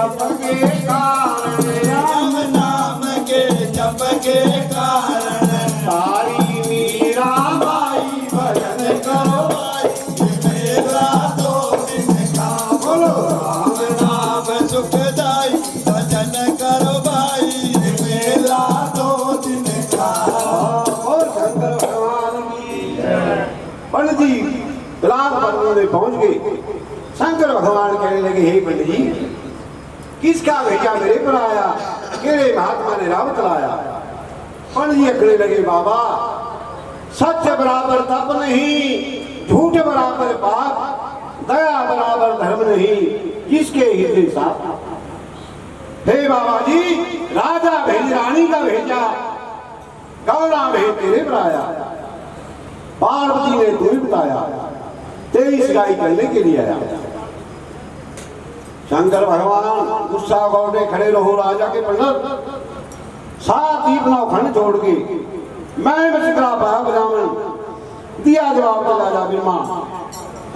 जप के कारण, राम नाम के जप के कारण, तारी मीरा बाई भजन करो बाई, मेरा तो दिन का बोलो राम नाम सुखदाई, भजन करो बाई, मेरा तो दिन का। और शंकर भगवान की पंडित जी बिलास पर्वत में पहुंच गए। शंकर भगवान कहने लगे, हे पंडित जी, किसका भेजा मेरे पर आया, केड़े महात्मा ने रावत लाया। पंडित जी अकड़े लगे, बाबा सत्य बराबर तप नहीं, झूठ बराबर पाप, दया बराबर धर्म नहीं, किसके हृदय साथ। हे बाबा जी, राजा भेज रानी का भेजा, गौरा भेज तेरे पर आया, पार्वती ने तुम्हें बताया, 23 गाय करने के लिए आया। शंकर भगवान गुस्सा गौटे खड़े रहो राजा के पंडित, 7 दीप 9 खंड छोड़ के मैं बच करा पाया ब्राह्मण, दिया जवाब चला जा बिरमा,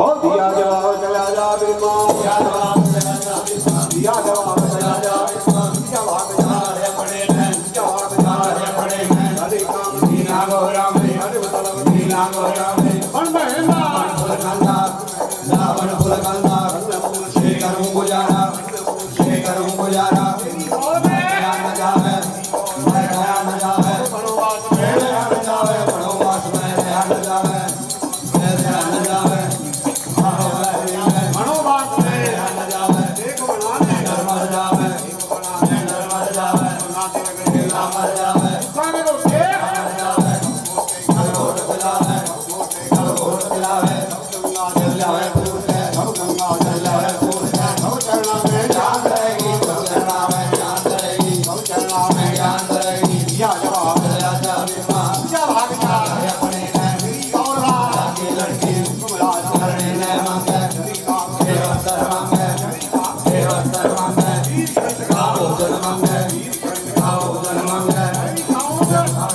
और दिया जवाब चला जा बिरमा, दिया जवाब चला जा बिरमा, दिया जवाब चला जा बिरमा, जवाब जा पड़े हैं, जवाब जा पड़े हैं, हरे काम दीना गौरा में, हरे बतलव दीना गौरा में, मन बहना फूल कांदा, रावण फूल कांदा, शेखर गुजारा, शेखर गुजारा, गया न जावे, मैं गया न जावे, बनवास में गया न जावे, बनवास में गया न जावे, मैं गया न जावे, बनवास में गया न जावे, देखो बनाने डर मर जावे, डर मर जावे, ना मर जावे, खाने को शेख मर जावे, घोट पिलावे, घोट पिलावे, जल जावे फूट है, गंगा जल जावे फूट है, चरणा में जान रहेगी, चरणा में जान रहेगी, चरणा में जान रहेगी, या जवाब चला जा बिरमा, या भाग जा अपने ने गौरा की लड़की, राज करने ने मांगे, देवतर मांगे, देवतर मांगे, भोजन मांगे, भोजन मांगे,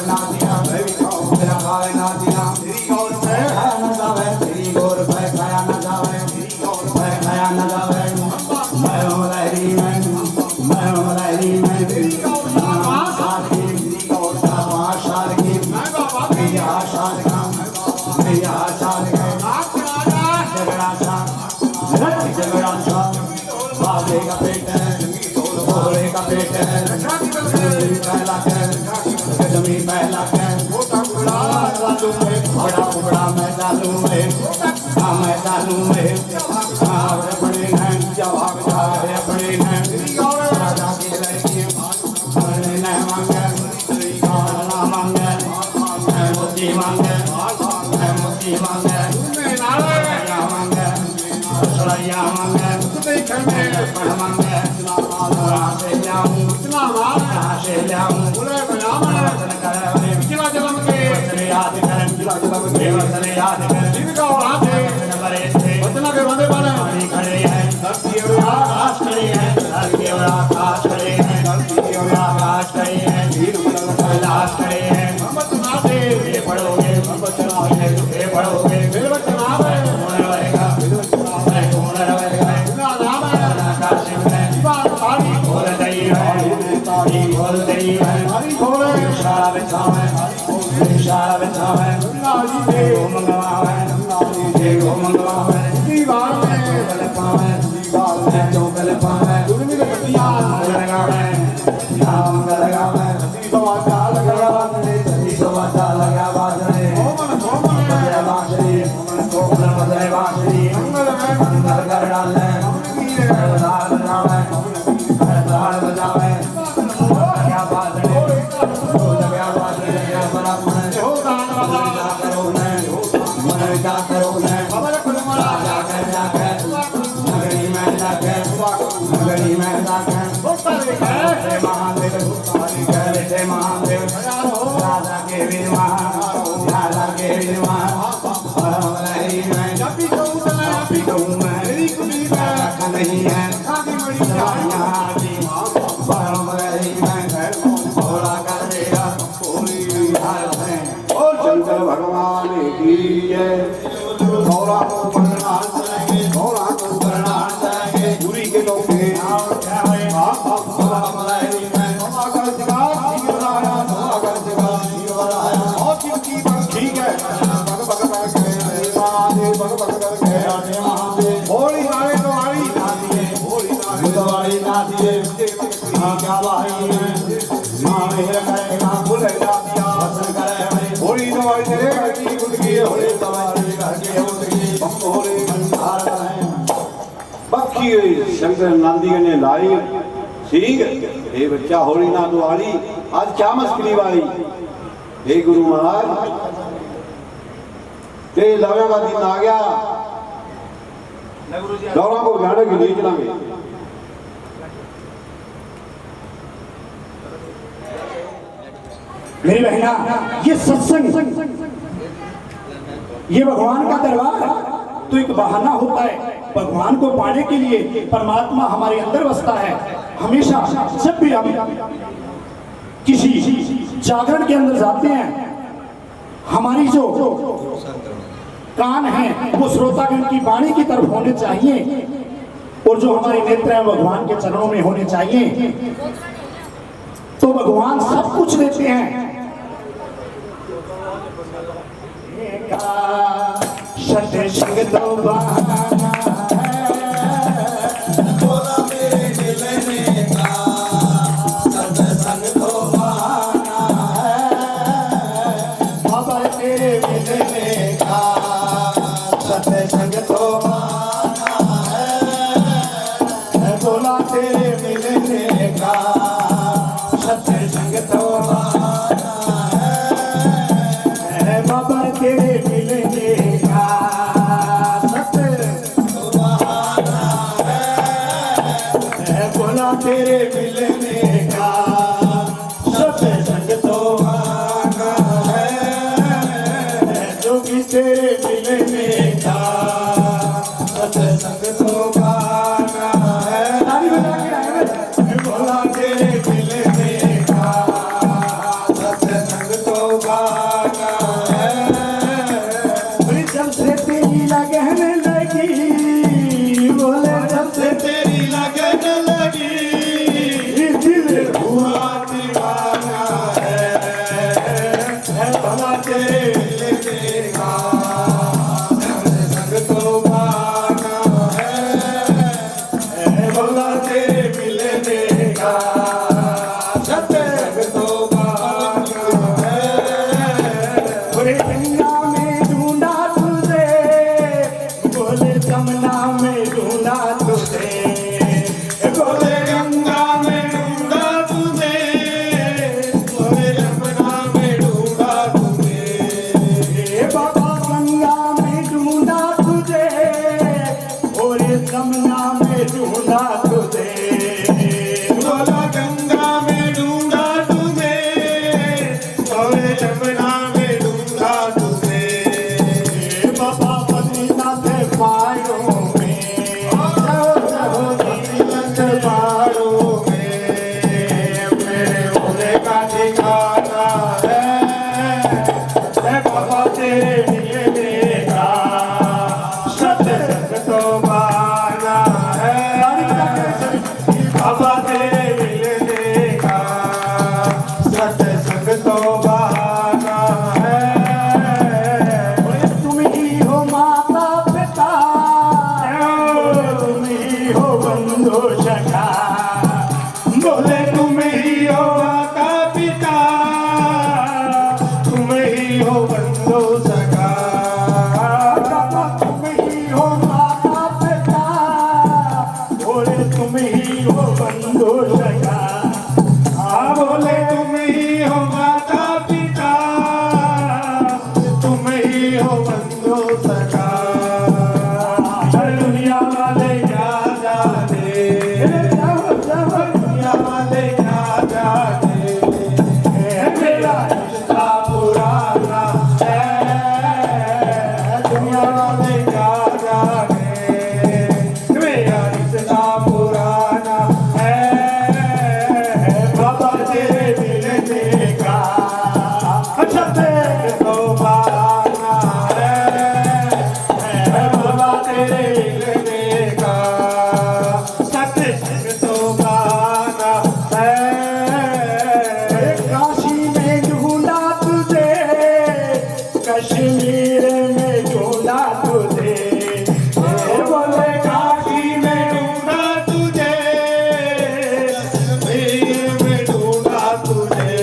ना दिया मेरा खाए ना दिया, गौर पे खाया न जावे, तेरी गौर पे खाया न जावे, गौर पे खाया न जावे, मैं मलहरी में, मैं मलहरी में, साथी गौर का आशार की, भैया आशार का, भैया आशार का, झगड़ा सा, झगड़ा सा, बाबे का पेट है, भोले का पेट है, पहला है, जमीन पहला है, बड़ा बड़ा मैं डालू में, हाँ मैं डालू में, हाँ अपने हैं, जवाब जा अपने हैं, राजा की लड़की अपने न मांगे, ना मांगे, मोती मांगे, मोती मांगे, ना मांगे, सड़ैया मांगे, पढ़ मांगे, से लाऊं, से लाऊं, याद करें, देवतन याद करें, जिनका वहाँ थे, वचना के बंदे बने, खड़े हैं, धरती और आकाश खड़े हैं, धरती और आकाश खड़े हैं, धरती और आकाश खड़े हैं, कैलाश खड़े हैं, वचना से ये पढ़ोगे, वचना से ये पढ़ोगे, फिर वचना में कौन रहेगा, कौन रहेगा, इतना नाम है, आकाश में, बात सारी खोल गई है, तारी खोल गई है, हरी खोले, इशारा बिछावे, इशारा बिछावे, नारी देव मंगवावे, नारी देव मंगवावे, दीवार में गल पावे, दीवार में जो गल पावे, दुर्मी के कटिया लगावे, नाम लगावे, दीवाचा लगावे, दीवाचा लगावे, ओमन मधुर बांसुरी, ओमन मधुर बांसुरी, अंदर कर डाले, दाल बजावे, दाल बजावे, क्या बात है, क्या बात है, क्या बड़ा मन हो, दान करो ने, मन का करो ने, राजा कर जाकर, नगरी में जाकर, नगरी में जाकर, महादेव, कहते महादेव, राजा के वीर महान, राजा के वीर महान, में जब भी कहूँ मैं, नहीं है, और शंकर भगवान की जय। गौरा को प्रणाम करेंगे, गौरा को प्रणाम करेंगे, पूरी के लोग चिमकी बन ठीक है बग बग बग गए महादेव बग बग बग गए आने महादेव होली नाले तो आली नादिए होली नाले तो आली नादिए हां क्या भाई मां मेहर करे ना भूल जातिया वसन करे होली तो आली तेरे घर की गुदगी होली तो आली घर के गुदगी बम होली मंदार है बखी हुई शंकर नंदी ने लाई ठीक है ये बच्चा होली ना तो आली आज क्या मस्करी वाली हे गुरु महाराज ते लवे का दिन आ गया दौरा को जाने के लिए चलांगे मेरी बहना ये सत्संग ये भगवान का दरबार है तो एक बहाना होता है भगवान को पाने के लिए परमात्मा हमारे अंदर बसता है हमेशा जब भी हम किसी जागरण के अंदर जाते हैं हमारी जो कान है वो श्रोतागण की वाणी की तरफ होने चाहिए और जो हमारे नेत्र हैं भगवान के चरणों में होने चाहिए तो भगवान सब कुछ देते हैं सत्संग तो बहाना है बोला मेरे मिलने का सत्संग तो बहाना है बाबा तेरे मिलने का सत्संग तो बहाना है बोला तेरे मिलने का सत्संग तो बहाना है बाबा तेरे मिलने का बोला तेरे मिलने का सत्संग तो आना है जो भी तेरे मिलने का सत्संग तो आना है बोला तेरे मिलने का सत्संग तो आना है जब से तेरी लगन लगी बोले जब से तेरी लगन लगी दिल हुआ दीवाना है भला तेरे मिलने का सत्संग तो गाना है भला तेरे मिलने का सत्संग तो गाना है बोले गंगा में ढूंढा तुझे बोले जमुना में ढूंढा तुझे बोले गंगा में ढूंढा तुझे बोले जमुना में ढूंढा तुझे बाबा गंगा में ढूंढा तुझे बोले जमुना में ढूंढा तुझे बोला गंगा में ढूंढा तुझे बोले जमुना में ढूंढा तुझे बाबा बद्रीनाथ पायों में बद्रीनाथ पायों में मेरे भोले का ठिकाना है बाबा तेरे मिलने का सत्संग तो गाना है बाबा तेरे मिलने का सत्संग तो गाना है तुम ही हो माता पिता तुम ही हो बंधु सखा बोले तुम ही हो माता पिता तुम ही हो बंधु सखा तुम ही हो माता पिता बोले तुम ही हो बंधु सखा बोले तुम ही हो माता पिता तुम ही हो बंधु सखा दुनिया वाले क्या जाने दुनिया वाले क्या जाने मेरा रिश्ता पुराना है दुनिया वाले क्या जाने मेरा रिश्ता पुराना है बाबा तेरे मिलने का सत्संग तो गाना है बाबा तेरे मिलने का सत्संग तो गाना है काशी में ढूंढा तुझे कश्मीर में ढूंढा तुझे, बोले काशी में ढूंढा तुझे, कश्मीर में ढूंढा तुझे,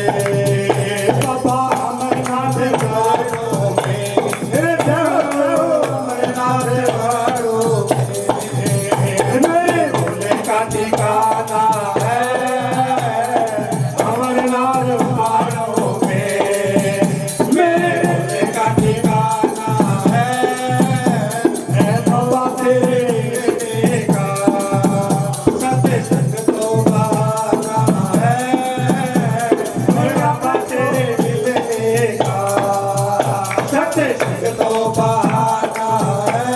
बाबा अमरनाथ वालों में, अमरनाथ वालों में, बोले का ठिकाना है अमरनाथ वालों में, मेरे भोले का ठिकाना है बाबा तेरे का, सत्य संग तो गाना है बाबा तेरे मिलने का, सत्य संग तो बहाना है,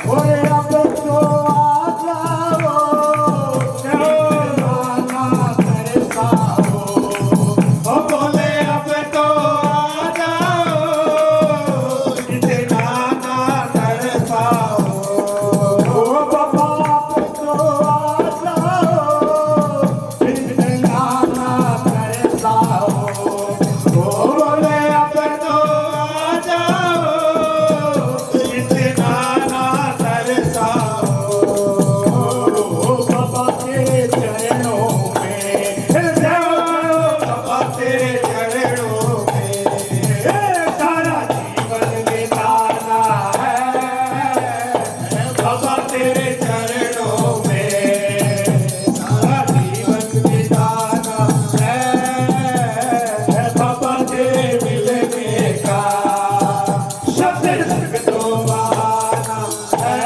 बोले अब तो आ जाओ, नाना तरसाओ, ओ बोले अब तो आ जाओ, इतना ना तरसाओ, ओ बाबा अब तो आ जाओ, इतना ना तरसाओ, ओ बोले अब तो आ जाओ, इतना ना तरसाओ, ओ बाबा तेरे चरणों में, बाबा तेरे चरणों में सारा जीवन बिताना है, बाबा तेरे चरणों में सारा जीवन बिताना है, बाबा तेरे मिलने का, सत्य संग तो बहाना है,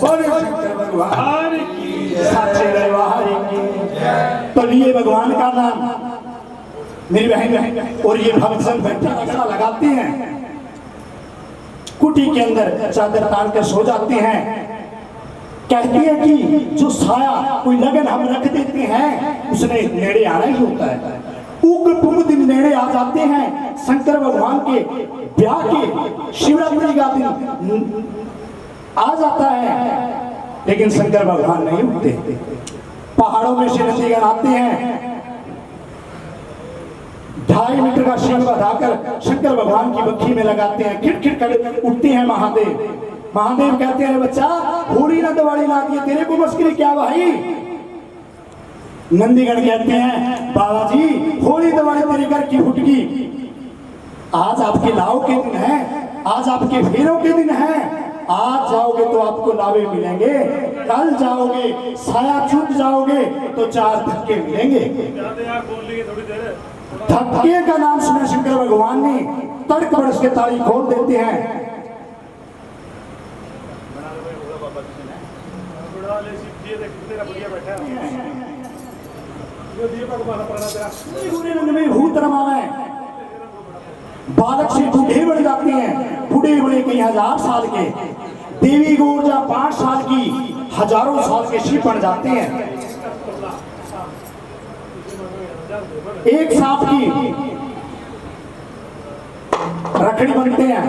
बोले शंकर भगवान की, साचे दरबार की। तो लिए भगवान का नाम मेरी बहन और ये भक्तजन घंटा लगाते हैं, कुटी के अंदर चादर तान कर सो जाते हैं, कहती है कि जो साया कोई लगन हम रख देते हैं उसने नेड़े आना ही होता है। उग्र पुग दिन नेड़े आ जाते हैं, शंकर भगवान के ब्याह के शिवरात्रि का दिन आ जाता है, लेकिन शंकर भगवान नहीं उठते। पहाड़ों में से नंदीगण आते हैं, 2.5 मीटर का शिव बढ़ाकर शंकर भगवान की बखी में लगाते हैं, खिड़खिड़ कर उठते हैं महादेव। महादेव कहते हैं बच्चा होली ना दिवाली ना दिए तेरे को मुश्किल क्या भाई। नंदीगण कहते हैं बाबा जी होली दिवाली तेरे घर की फुटगी, आज आपके लाव के दिन है, आज आपके फेरों के दिन है, आज जाओगे तो आपको लावे मिलेंगे, कल जाओगे साया छूट जाओगे तो 4 धक्के मिलेंगे। धक्के का नाम सुना शंकर भगवान ने तड़क बरस के ताली खोल देते हैं। भूत रमावे बालक से बूढ़े बढ़ जाते हैं, बूढ़े बड़े कई 1000 साल के, देवी गोरजा 5 साल की हजारों साल के शिव बन जाते हैं। एक सांप की रखड़ी बनते हैं,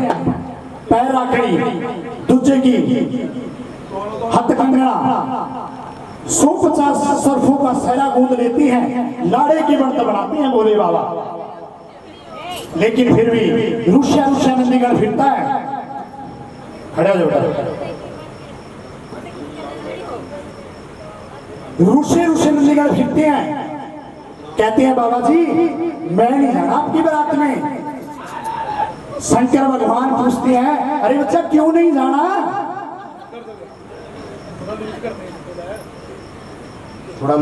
पैर रखड़ी, दूजे की हथ कंगना, 150 सरफों का सहरा गूंद लेती हैं, लाड़े की बनत बनाते हैं भोले बाबा। लेकिन फिर भी रुष्या रुष्या नंदीगण फिरता है, खड़ा जो रुष्य रुष्य नंदीगण फिरते हैं, कहते हैं बाबा जी मैं नहीं जाना आपकी बारात में। शंकर भगवान पूछते हैं अरे बच्चा क्यों नहीं जाना, थोड़ा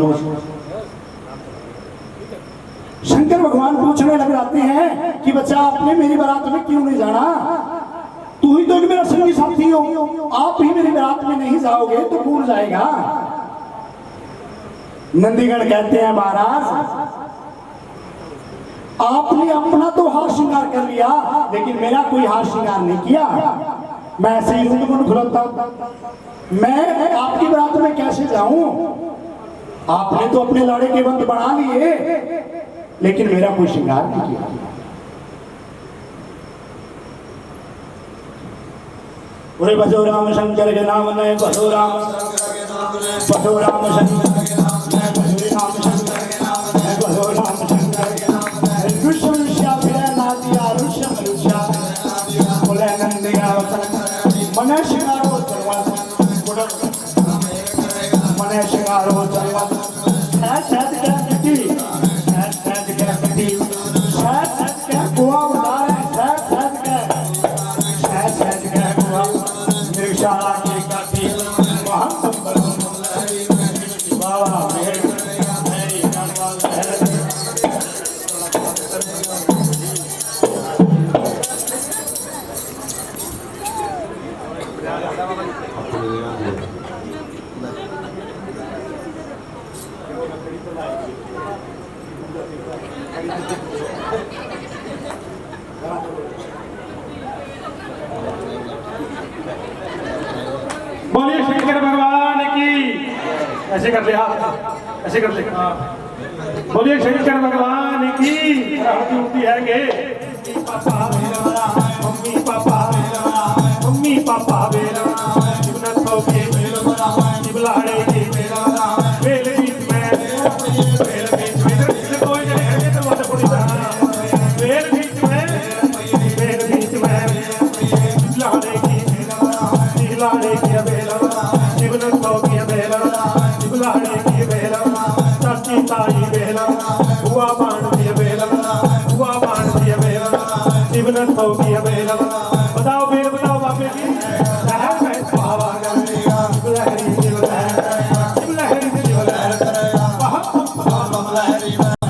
शंकर भगवान पूछने लग जाते हैं कि बच्चा आपने मेरी बारात में क्यों नहीं जाना, तू ही तो मेरा संगी साथी हो, आप ही मेरी बारात में नहीं जाओगे तो कौन जाएगा। नंदीगण कहते हैं महाराज आपने अपना तो हार श्रृंगार कर लिया, लेकिन मेरा कोई हार श्रृंगार नहीं किया, मैं ऐसे ही रुंड खुलता हूं, मैं आपकी बारात में कैसे जाऊं, आपने तो अपने लाड़े के बंद बना लिए, लेकिन मेरा कोई श्रृंगार नहीं किया। बोले भजो राम शंकर के नाम ने, भजो राम शंकर के नाम ने, भजो राम शंकर के नाम ने, भजो राम शंकर के नाम ने, भजो राम शंकर के नाम ने, विश्व विश्या फिर नाचिया ऐसे कर ले हाथ, ऐसे कर ले। बोलिए शंकर भगवान की ड्यूटी है गे। पापा मेरा मम्मी पापा मेरा मम्मी पापा मेरा जीवन तो के मेरा जिबलाड़े के मेरा बेल बीच में बेल बीच में कोई नहीं है तो मत पड़ी बेल बीच में जिबलाड़े की जिबलाड़े की बेला जीवन तो के बेला जिबलाड़े की बेला चाची ताई बेला हुआ बाण दिया बेला हुआ बाण दिया बेला जीवन तो की बेला। बताओ बेल बताओ बापे जी लहर में पावा गया लहरी लहरी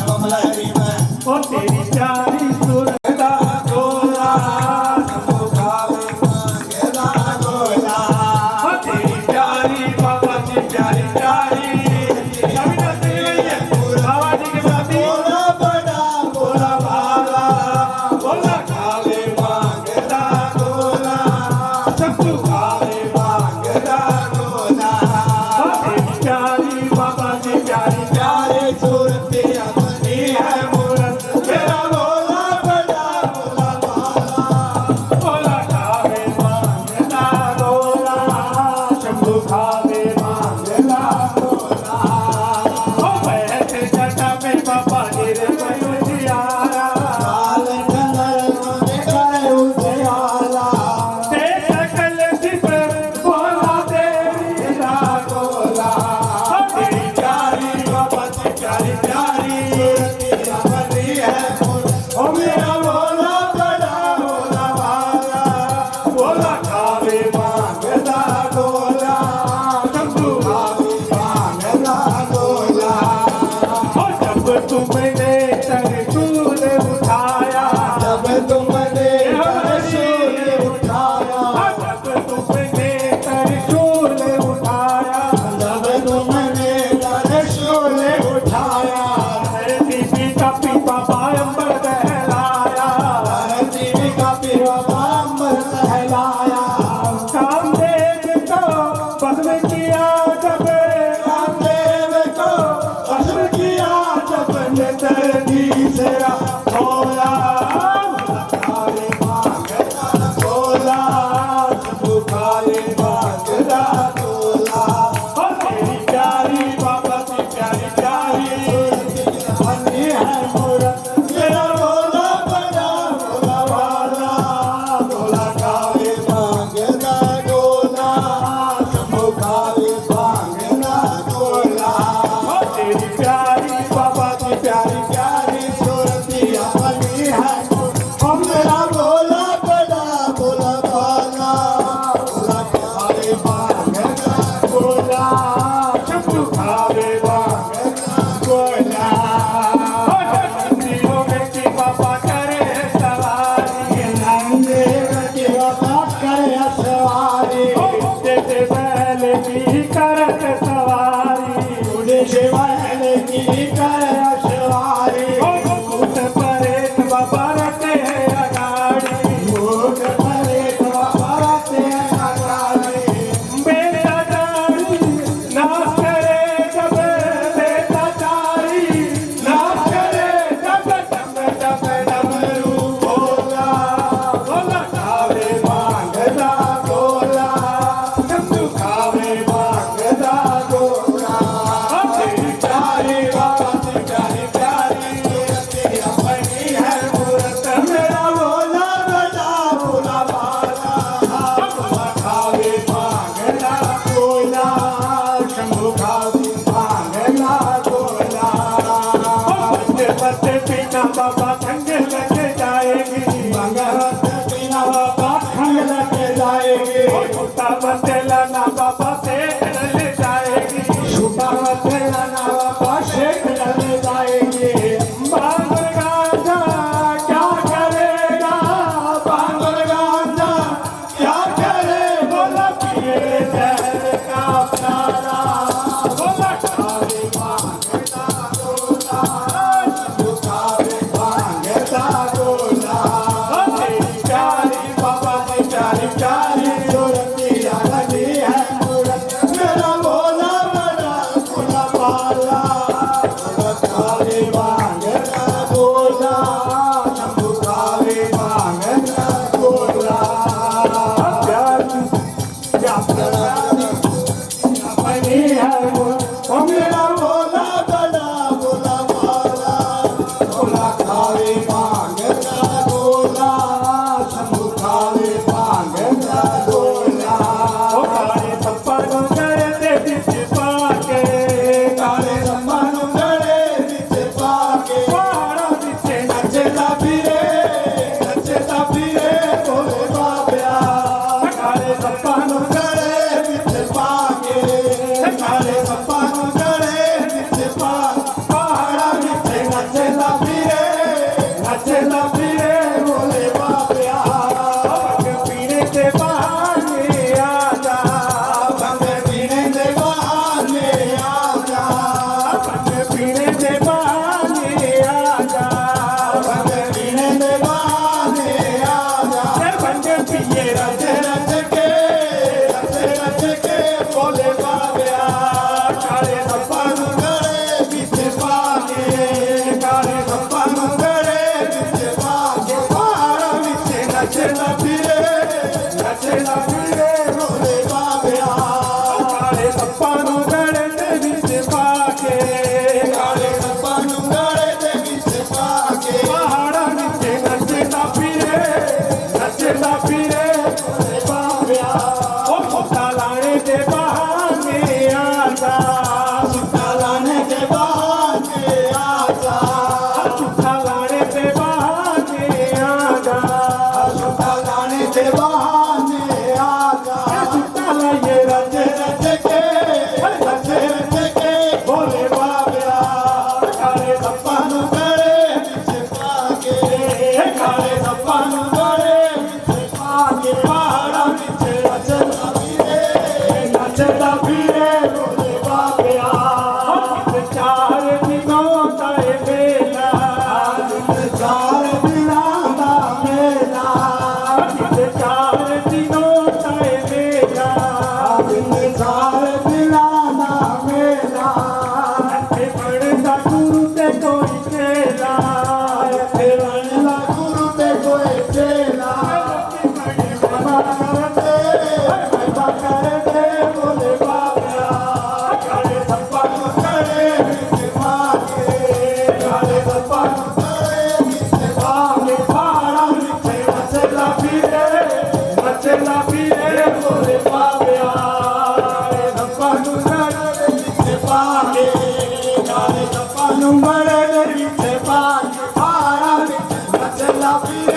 लहरी और तेरी प्यारी सुरदा गोरा तेरी प्यारी बाबा की प्यारी प्यारी बाबा जी के साथ बोला बड़ा बोला भाला बोला खावे मांगता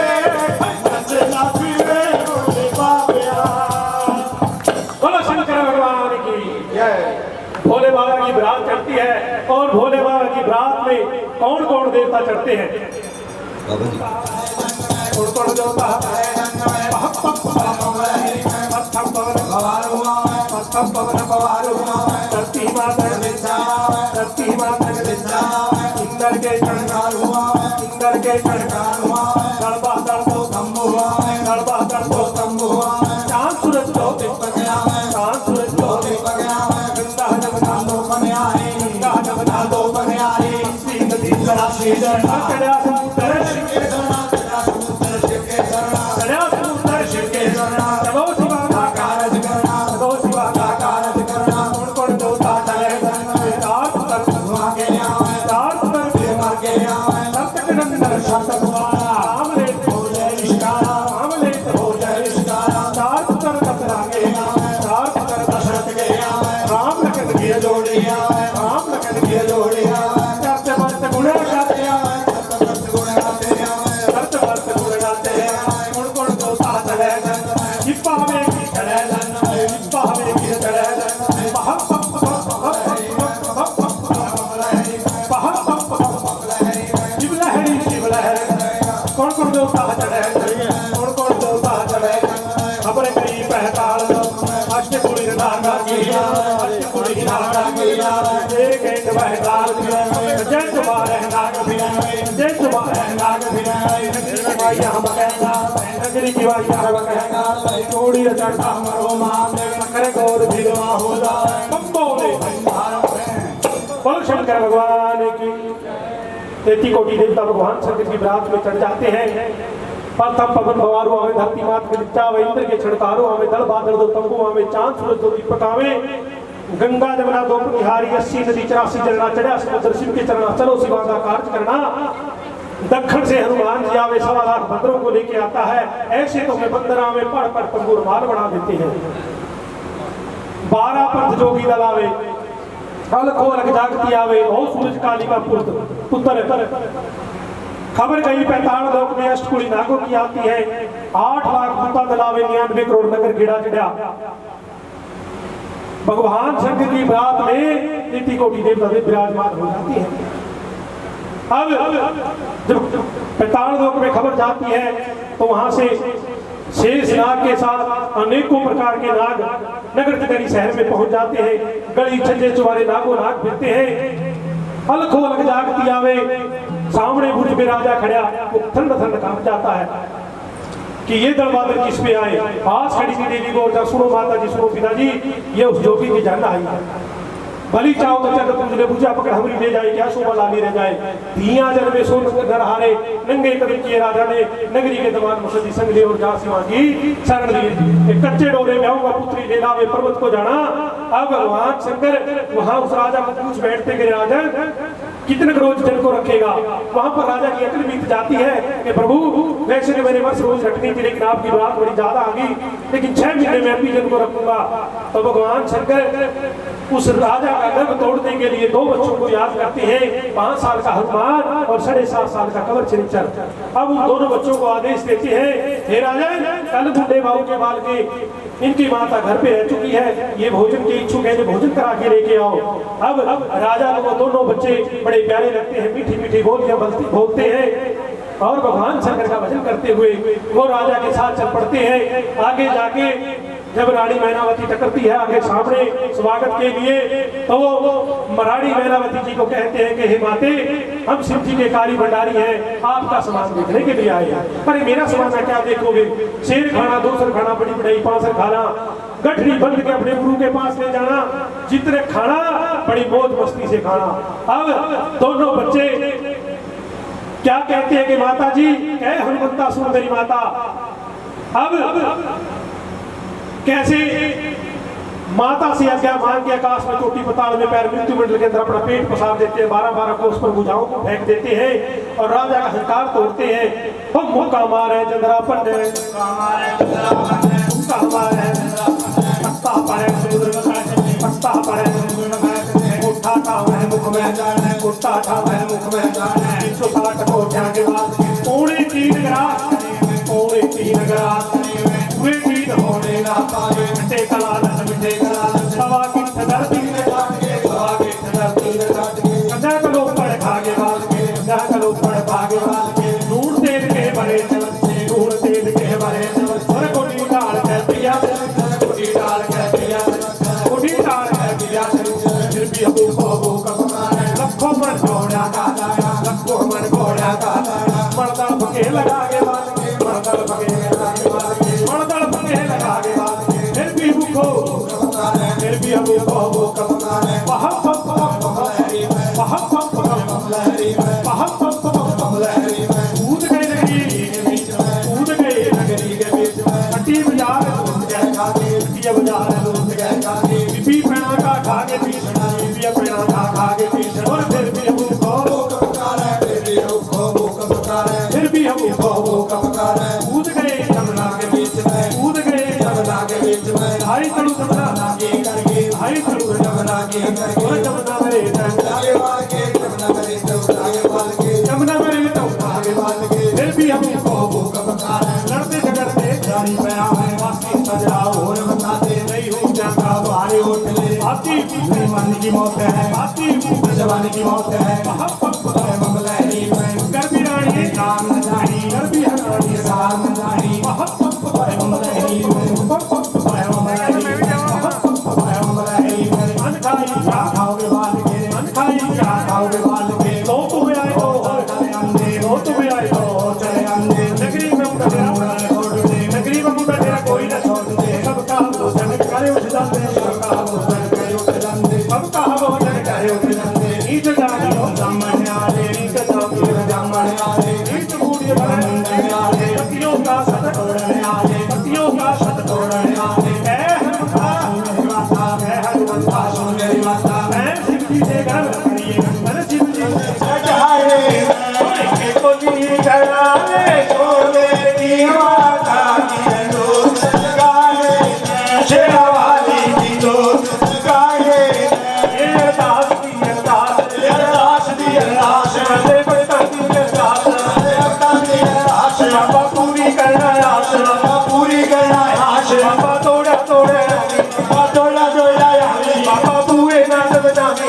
नचना फिरे भोले बाबा। बोलो शंकर भगवान की जय। भोले बाबा की बरात चढ़ती है और भोले बाबा की बरात में कौन कौन देवता चढ़ते हैं? कौन देवता? धरती माता इंदर के चढ़कार हुआ, इंदर के चढ़कार हुआ, दड़बा दड़ दो तंबू हुआ, दड़बा दड़ दो तंबू हुआ, चांद सूरज को देख गया, चांद सूरज को देख गया, गंगा जमुना दो बने आए, गंगा जमुना दो बने आए, श्री नदी चढ़ा श्री चढ़ा चढ़ा समुद्र शिव के चढ़ा, चढ़ा समुद्र शिव के चढ़ा, चढ़ा समुद्र शिव के चढ़ा, चलो शिवा का कारज करना, चलो शिवा का कारज करना, कौन कौन देवता चले चार कर के चार कर के सत्य नंदन शासक हुआ, आमले हो जय निष्कारा, आमले हो जय निष्कारा, चार कर कतरा के चार कर दशरथ के राम लखन के जोड़िया, राम लखन के जोड़िया, करते वर्त गुण गाते हैं, करते वर्त गुण गाते हैं, करते वर्त गुण गाते हैं, कौन कौन देवता चले जिप्पा में की चले जिप्पा में की चले शिवलहरी शिवलहरी कौन कौन देवता चढ़े, कौन कौन देवता चढ़े, खबर कई पहचान अष्टकुड़ी नागा किया, अष्टकुड़ी नागा किया, एक एक बहकाल जय तुम्हारे नाग भिराए, जय तुम्हारे नाग भिराए, नगरी हम कहना, नगरी की वाई हम कहना, चूड़ी चढ़ता मरो मान कर गौर भिरवा हो जाए, बम्बोले भंडार बोल शंकर भगवान की। 33 कोटि देवता भगवान शंकर की बरात में चढ़ जाते हैं। प्रथम पवन भवारो हमें धरती मात के निचा व इंद्र के छड़कारो हमें दल बादल दो तंबू हमें चांद सूरज दो दीपक हमें गंगा जमुना दो निहारी 80 नदी 84 चरना चढ़ा समुद्र शिव के चरना, चलो शिवा का कार्य करना। दक्षिण से हनुमान जी आवे 1.25 लाख बंदरों को लेके आता है, ऐसे तो मैं बंदरा में पढ़ पढ़ पंगुर मार बना देते हैं। 12 पंथ जोगी दल आवे, कल को लग जागती आवे, बहुत सूरज काली का पुत्र खबर गई 45 लोक में अष्टकुड़ी नागों की आती है, 8 लाख पुता दलावे 99 करोड़ नगर गिड़ा चिड़ा। भगवान शंकर की बरात में 33 कोटि देवता विराजमान हो जाती है। अब जब 45 लोक में खबर जाती है तो वहां से शेष नाग के साथ अनेकों प्रकार के नाग नगर तिगरी शहर में पहुंच जाते हैं। गली छज्जे चुबारे नागो नाग फिरते हैं, अलखो अलग जागती आवे, सामने बुर्ज में राजा खड़ा, वो ठंड ठंड कांप जाता है कि ये दरबार किस पे आए। पास खड़ी थी देवी को, सुनो माता जी सुनो पिताजी, ये उस जोगी की जान आई है, भली चाहो तो चल तुझे पूजा पकड़ हमरी ले जाए, क्या शोभा लाली रह जाए। धिया जन में सो घर हारे, नंगे कदम किए राजा ने, नगरी के दमान मुसदी संग ले और जा सिवा की शरण ली। कच्चे डोरे में आऊंगा पुत्री ले लावे पर्वत को जाना। अब भगवान शंकर वहां उस राजा को पूछ बैठते कि राजा कितने रोज जन को रखेगा। वहां पर राजा की अकल बीत जाती है कि प्रभु वैसे तो मेरे बस रोज रखनी थी, लेकिन आपकी बात बड़ी ज्यादा आ गई, लेकिन 6 महीने में अपनी जन को रखूंगा। तो भगवान शंकर उस राजा का गर्भ तोड़ने के लिए 2 बच्चों को याद करते हैं, 5 साल का हनुमान और 7.5 साल का कंवर चरिचर। अब उन दोनों बच्चों को आदेश देते हैं, हे राजा कल बूढ़े बाबू के बाल के इनकी माता घर पे रह चुकी है, ये भोजन के इच्छुक है, भोजन करा के लेके आओ। अब राजा को वो दोनों बच्चे बड़े प्यारे लगते हैं, मीठी मीठी बोलियां बोलते हैं और भगवान शंकर का भजन करते हुए वो राजा के साथ चल पड़ते हैं। आगे जाके जब रानी मैनावती टकरती है आगे सामने स्वागत के लिए, तो वो रानी मैनावती जी को कहते हैं कि हे माते, हम शिव जी के कारी भंडारी हैं, आपका सामान देखने के लिए आए हैं। अरे मेरा सामान क्या देखोगे, शेर खाना, दूसर खाना, बड़ी बड़ी पांसर खाना, गठरी बंद के अपने गुरु के पास ले जाना, जितने खाना बड़ी मौज मस्ती से खाना। अब दोनों बच्चे क्या कहते हैं कि माता जी कह हनुमंता सुन मेरी माता। अब कैसे माता से आज्ञा मांग के आकाश में चोटी पताल में पैर मृत्यु मंडल के अंदर अपना पेट पसार देते हैं, 12-12 कोस पर भुजाओं को फेंक देते हैं और राजा का हंकार तोड़ते हैं। हम मुक्का मारे चंद्रापन है, मुक्का मारे पत्ता पड़े समुद्र में, पत्ता पड़े समुद्र में, उठा ठाव है मुख में जाने, उठा ठाव है मुख में जाने, 160 कोठियां के बाद पूरी 3 ग्रास घोड़ा का दाना लक्को मन घोड़ा का दाना मर्दल पके लगा के बाल के मर्दल पके लगा के बाल के मर्दल पके लगा के बाल के फिर भी भूखो फिर भी हम भूखो कमलाने बहुत लहरी में बहुत लहरी में बहुत लहरी में कूद गए नगरी के बीच में कूद गए नगरी के बीच में हट्टी बाजार लूट गए खाके हट्टी बाजार लूट गए खाके बीबी पैना का खा के पीछना बीबी पैना का खा के पीछना और फिर भी हम भूखो फिर भी हम भूखो कूद गए जमुना के बीच में कूद गए जमुना के बीच में भाई तड़ू जमुना के करके भाई तड़ू जमुना के करके और जमुना मेरे आगे वाल के जमुना मेरे तो आगे वाल के जमुना मेरे तो आगे वाल के फिर भी हम लड़ते झगड़ते गाड़ी पे आए वासी सजाओ और बताते नहीं हूँ जाता बाहर उठ ले आती मेरी मन की मौत है आती जवानी की मौत है लहरी में गर्मी रानी काम न जानी गर्मी हरानी साल न जानी लहरी में लहरी में मन खाई क्या खाओगे बाल के मन खाई क्या खाओगे बाल के तो तुम्हें आए तो चले अंधे तो तुम्हें आए तो चले अंधे नगरी में मुंडा तेरा छोड़ दे नगरी में मुंडा तेरा कोई न छोड़ दे सबका भोजन करे उठ जाते सबका भोजन करे उठ जाते सबका भोजन करे उठ जाते नीच जागी हो ब्राह्मण आले नीच जागी ब्राह्मण आले नीच बूढ़ी बने आले पतियों का सत तोड़ने आले पतियों का सत तोड़ने आले माता माता सुन मेरी माता मैं शिव जी से गर्व करिए मैं शिव जी से को दी कराले छोड़े की माता की लोग गाए शेरावाली की लोग गाए ये अरदास की अरदास अरदास दी अरदास बड़े बड़े की अरदास अरदास दी अरदास बाबा पूरी करना आस पूरी करना आश बाबा तोड़ा तोड़े जोड़ा जोड़ा यारी बाबा बुए ना बदनामी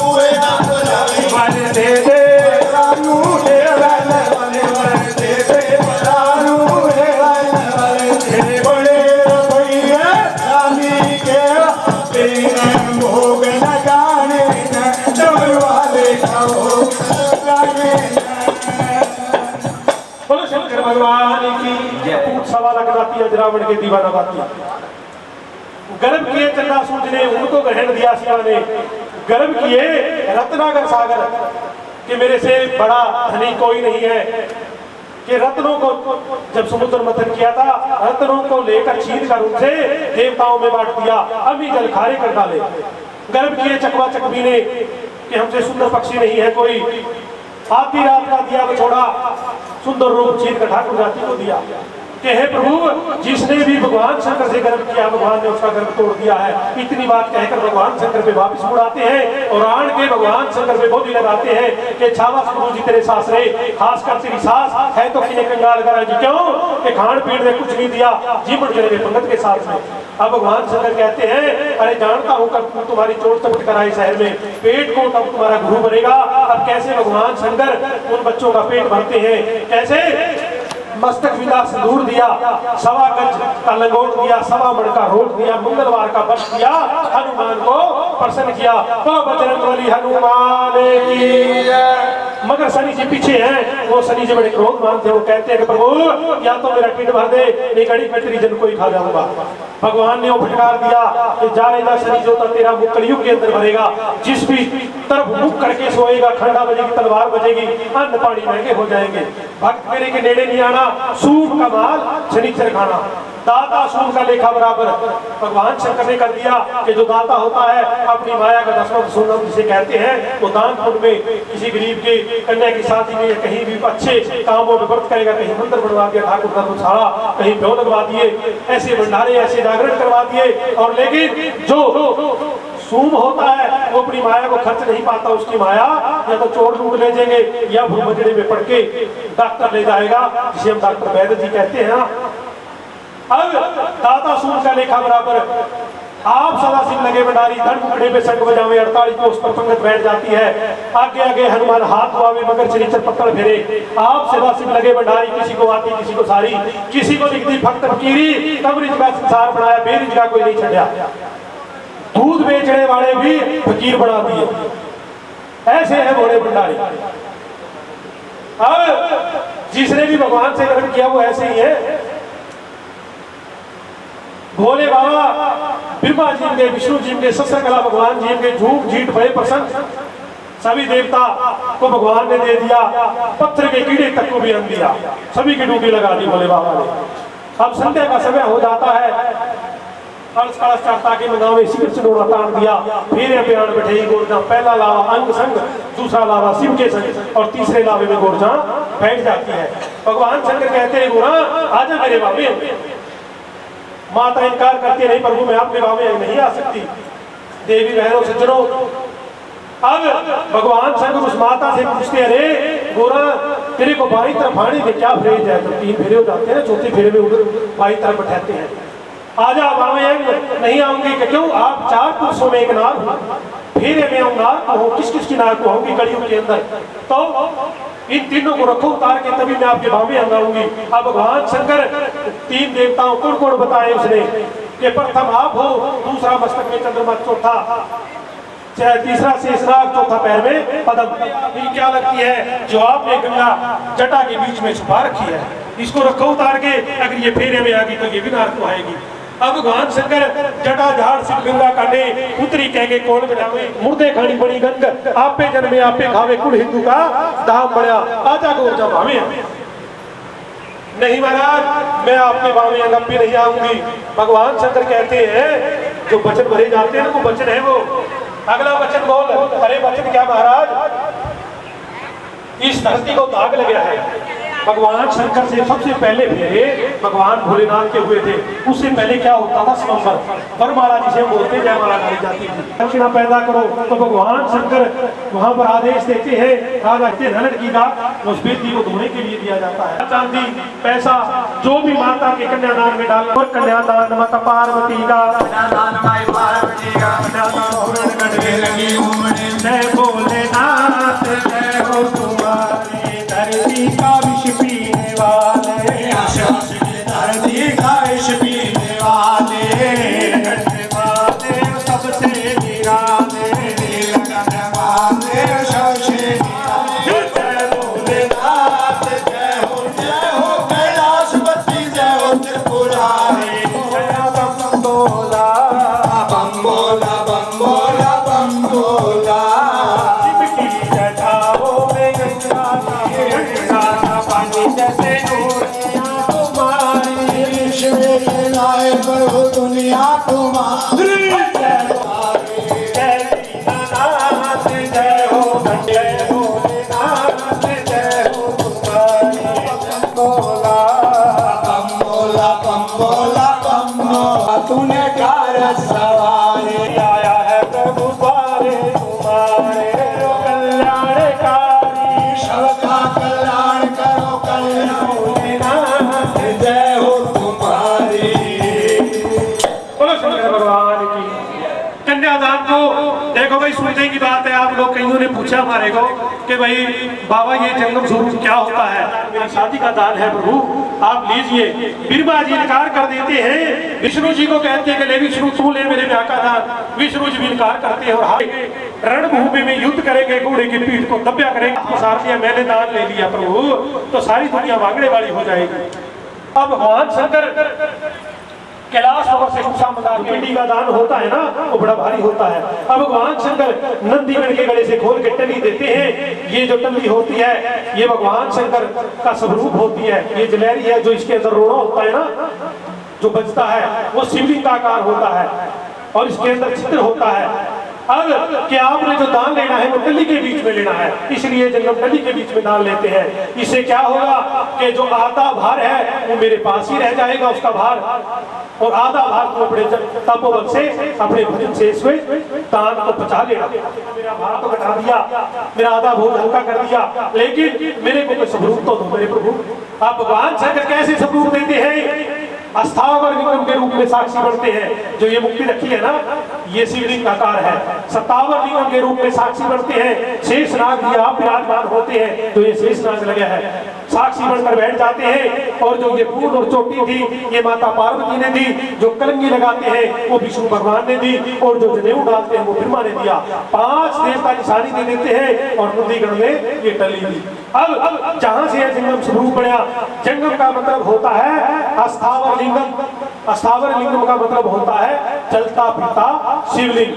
हुए ना तो जावी मन दे दे रानू दे वाले वाले दे दे रानू दे वाले तेरे बड़े रवैया रानी के तेरे भोग लगाने डमर वाले का भोग लगाने बोलो शंकर भगवान की जय सवा लगती है रावण के दीवाना बाती गर्भ किए चंद्रासूर ने उनको ग्रहण दिया शिवा ने गर्भ किए रत्नागर सागर कि मेरे से बड़ा धनी कोई नहीं है कि रत्नों को जब समुद्र मंथन किया था रत्नों को लेकर छीन कर उनसे देवताओं में बांट दिया अभी जल खारे कर डाले गर्भ किए चकवा चकवी ने कि हमसे सुंदर पक्षी नहीं है कोई आधी रात का दिया छोड़ा सुंदर रूप छीन कर ठाकुर जाति को दिया कि हे प्रभु जिसने भी भगवान शंकर से गर्भ किया भगवान ने उसका गर्भ तोड़ दिया है इतनी बात कहकर भगवान शंकर पे वापस मुड़ाते हैं और आन के भगवान शंकर पे बोली लगाते हैं कि छावा सुनो जी तेरे सासरे खासकर तेरी सास है तो किने कंगाल करा जी क्यों कि खान पीन ने कुछ नहीं दिया जीवन चले पंगत के साथ में अब भगवान शंकर कहते हैं अरे जानता हूं कब तू तुम्हारी चोट चपट कराई शहर में पेट को तब तुम्हारा गुरु बनेगा अब कैसे भगवान शंकर उन बच्चों का पेट भरते हैं कैसे मस्तक विदा सिंदूर दिया सवा गज का लंगोट दिया सवा मण का रोट दिया मंगलवार का वर्ष दिया हनुमान को प्रसन्न किया तो बजरंगबली हनुमान की मगर शनि जी पीछे हैं वो शनि जी बड़े क्रोध मानते हैं वो कहते हैं कि प्रभु या तो मेरा पेट भर दे नहीं गड़ी में तेरी जन को ही खा जाऊंगा भगवान ने वो फटकार दिया कि जा रेगा शनि जो तेरा मुख कलयुग के अंदर भरेगा जिस भी तरफ मुख करके सोएगा खंडा बजेगी तलवार बजेगी अन्न पानी महंगे हो जाएंगे भक्त मेरे के नेड़े नहीं आना सूप का माल शनिचर खाना दाता सूप का लेखा बराबर भगवान शंकर ने कर दिया कि जो दाता होता है अपनी माया का दसवां सोना जिसे कहते हैं वो दान पुण्य में किसी गरीब के कन्या की शादी में या कहीं भी अच्छे कामों में व्रत करेगा कहीं मंदिर बनवा दिया ठाकुर धर्मशाला कहीं ब्यों लगवा दिए ऐसे भंडारे ऐसे जागरण करवा दिए और लेकिन जो सूम होता है वो अपनी माया को खर्च नहीं पाता उसकी माया या तो चोर लूट ले जाएंगे या भूमजड़े में पड़ के डॉक्टर ले जाएगा जिसे हम डॉक्टर वैद्य जी कहते हैं। अब दाता सूम का लेखा बराबर आप सदा सिंह लगे भंडारी धन टुकड़े पे संग बजावे 48 को उस पर पंगत बैठ जाती है आगे आगे हनुमान हाथ हुआवे मगर चरित्र पत्थर फेरे आप सदा सिंह लगे भंडारी किसी को आती किसी को सारी किसी को लिखती भक्त फकीरी तब रिज का संसार बनाया बेरिज का कोई नहीं छड़िया दूध बेचने वाले भी फकीर बना दिए ऐसे है भोले भंडारी। अब जिसने भी भगवान से ग्रहण किया वो ऐसे ही है। भोले बाबा ब्रह्मा जी के, विष्णु जी के, शस्त्र कला भगवान जी के, झूठ झीठ बड़े प्रसन्न, सभी देवता को भगवान ने दे दिया, पत्थर के कीड़े तक को भी रंग दिया, सभी की ड्यूटी लगा दी भोले बाबा ने। अब संध्या का समय हो जाता है, कलश कलश चढ़ता के मंगाव में सिर चढ़ोड़ा तान दिया, फिर अभियान बैठे गोरजा, पहला लावा अंग संग, दूसरा लावा शिव के संग और तीसरे लावे में गोरजा बैठ जाती है। भगवान शंकर कहते हैं गोरा आजा मेरे बाबे। माता इनकार करती नहीं, प्रभु मैं आपके बाबे नहीं आ सकती। देवी बहनों सज्जनों, अब भगवान शंकर उस माता से पूछते अरे गोरा तेरे को बाई तरफ आने में क्या फ्रेज है? तो 3 फेरे हो जाते हैं, चौथे फेरे में उधर बाई तरफ बैठाते हैं। आजा बाबे नहीं आऊंगी कि क्यों? आप 4 पुरुषों में एक नार हो, फेरे में नार को हो, किस किस की नार को होंगी कड़ियों के अंदर, तो इन तीनों को रखो उतार के तभी मैं आपके बाबे आऊंगी। अब भगवान शंकर 3 देवताओं कौन कौन बताए उसने कि प्रथम आप हो, दूसरा मस्तक में चंद्रमा, चौथा तीसरा शेषनाग, चौथा पैर में पद्म। ये क्या लगती है जो आपने गंगा जटा के बीच में छुपा रखी है, इसको रखो उतार के, अगर ये फेरे में आ गई तो ये भी नार को आएगी। अब भगवान शंकर जटा झाड़ शिव गंगा काटे, उतरी कह के कौन बिठावे, मुर्दे खानी बड़ी गंग, आपे जन्मे आपे खावे, कुल हिंदू का दाम बढ़िया, आजा गोरजा भावे। नहीं महाराज मैं आपके बावे अंगप्पी नहीं आऊंगी। भगवान शंकर कहते हैं जो वचन भरे जाते हैं वो वचन है वो। अगला वचन बोल। अरे वचन क्या महाराज? इस धरती को दाग लगा है। भगवान शंकर से सबसे पहले फेरे भगवान भोलेनाथ के हुए थे। उससे पहले क्या होता था? स्वयंवर, वरमाला जिसे बोलते जयमाला गाई जाती थी। दक्षिणा पैदा करो तो भगवान शंकर वहां पर आदेश देते हैं, राजा लड़की का उस बेटी को धोने के लिए दिया जाता है। चांदी पैसा जो भी माता के कन्यादान में डाल, और कन्यादान माता पार्वती का, जय भोलेनाथ जय हो तुम्हारी धरती का विष पीने वाले, धरती का विष पीने वाले, सबसे निराले, सबसे जय भोलेनाथ जय हो कैलाशपति जय हो त्रिपुरारी, बम बोला बम बोला बम बोला बम बोला, शिव की जटाओं में गंगा का पानी जैसे नूरियां तुम्हारी, शिव के लाए प्रभु दुनिया तुम्हारी, जय दीनानाथ जय हो, जय भोलेनाथ जय हो तुम्हारी, बम बोला बम बोला बम बोला बम बोला, तूने कार सवारी आया है प्रभु द्वारे तुम्हारे, कल्याणकारी सबका कल्याण करो, कल्याण जय हो तुम्हारी। बोलो शंकर भगवान की। कन्यादान को देखो भाई, सोचने की बात है। आप लोग कईयों ने पूछा हमारे को कि भाई बाबा ये जंगम स्वरूप क्या होता है? मेरी शादी का दान है प्रभु, आप लीजिए। ब्रह्मा जी इनकार कर देते हैं, विष्णु जी को कहते हैं कि ले विष्णु तू ले मेरे ब्याह का दान। विष्णु जी भी इनकार करते हैं और रणभूमि में युद्ध करेंगे, घोड़े की पीठ को दब्या करेंगे। सार दिया मैंने दान ले लिया प्रभु, तो सारी दुनिया भागने वाली हो जाएगी। अब भगवान शंकर कैलाश पर्वत से कुशा मंगार पिंडी का दान होता है ना, वो बड़ा भारी होता है। अब भगवान शंकर नंदीगण के गले से खोल के टली देते हैं। ये जो टली होती है ये भगवान शंकर का स्वरूप होती है। ये जलेरी है जो इसके अंदर रोड़ा होता है ना, जो बजता है वो शिवलिंग का आकार होता है और इसके अंदर छिद्र होता है। अब क्या आपने जो दान लेना है वो टली के बीच में लेना है, इसलिए जब हम टली के बीच में दान लेते हैं, इससे क्या होगा कि जो आधा भार है वो मेरे पास ही रह जाएगा उसका भार, और आधा भार को अपने तपोबल से अपने भजन से इसमें दान को बचा लेना। मेरा भार तो घटा दिया, मेरा आधा भोग हल्का कर दिया, लेकिन मेरे को स्वरूप तो दो मेरे प्रभु। आप भगवान शंकर कैसे स्वरूप देते हैं? अस्थावर लिंगम के रूप में साक्षी बनते हैं। जो ये मुक्ति रखी है ना, ये शिवलिंग का आकार है। सत्तावर लिंगम के रूप में साक्षी बनते हैं। शेषनाग जी आप विराजमान होते हैं, तो ये शेषनाग लगा है। साक्षी बनकर बैठ जाते हैं। और जो ये फूल और चोटी थी ये माता पार्वती ने दी, जो कलंगी लगाते हैं वो विष्णु भगवान ने दी, और जो जनेऊ डालते हैं वो ब्रह्मा ने दिया। 5 देवता निशानी दे देते हैं और नंदीगण में ये टली दी। अब जहां से यह जंगम स्वरूप बना, जंगम का मतलब होता है अस्थावर लिंगम। अस्थावर लिंगम का मतलब होता है चलता फिरता शिवलिंग।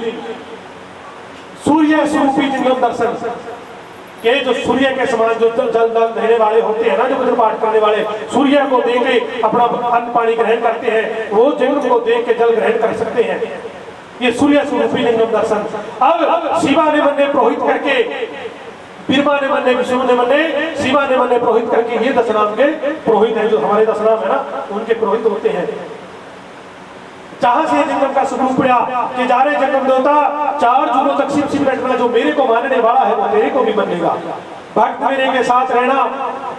सूर्य स्वरूपी जंगम दर्शन के जो सूर्य के समान जो जल देने वाले होते हैं ना, जो पूजा पाठ करने वाले सूर्य को देख के अपना अन्न पानी ग्रहण करते हैं, वो जंगम को देख के जल ग्रहण कर सकते हैं। ये सूर्य स्वरूपी लिंगम दर्शन। अब शिवा ने मन ने पुरोहित करके, ब्रह्मा ने मन ने, विष्णु ने मन ने, शिवा ने मन ने पुरोहित करके, ये 10 नाम के पुरोहित हैं, जो हमारे 10 नाम है ना उनके पुरोहित होते हैं। जहां से जंगम का स्वरूप पड़ा कि जा रहे जंगम देवता 4 जुगों तक शिव शिव रटना, जो मेरे को मानने वाला है वो तेरे को भी मानेगा। भक्त मेरे के साथ रहना,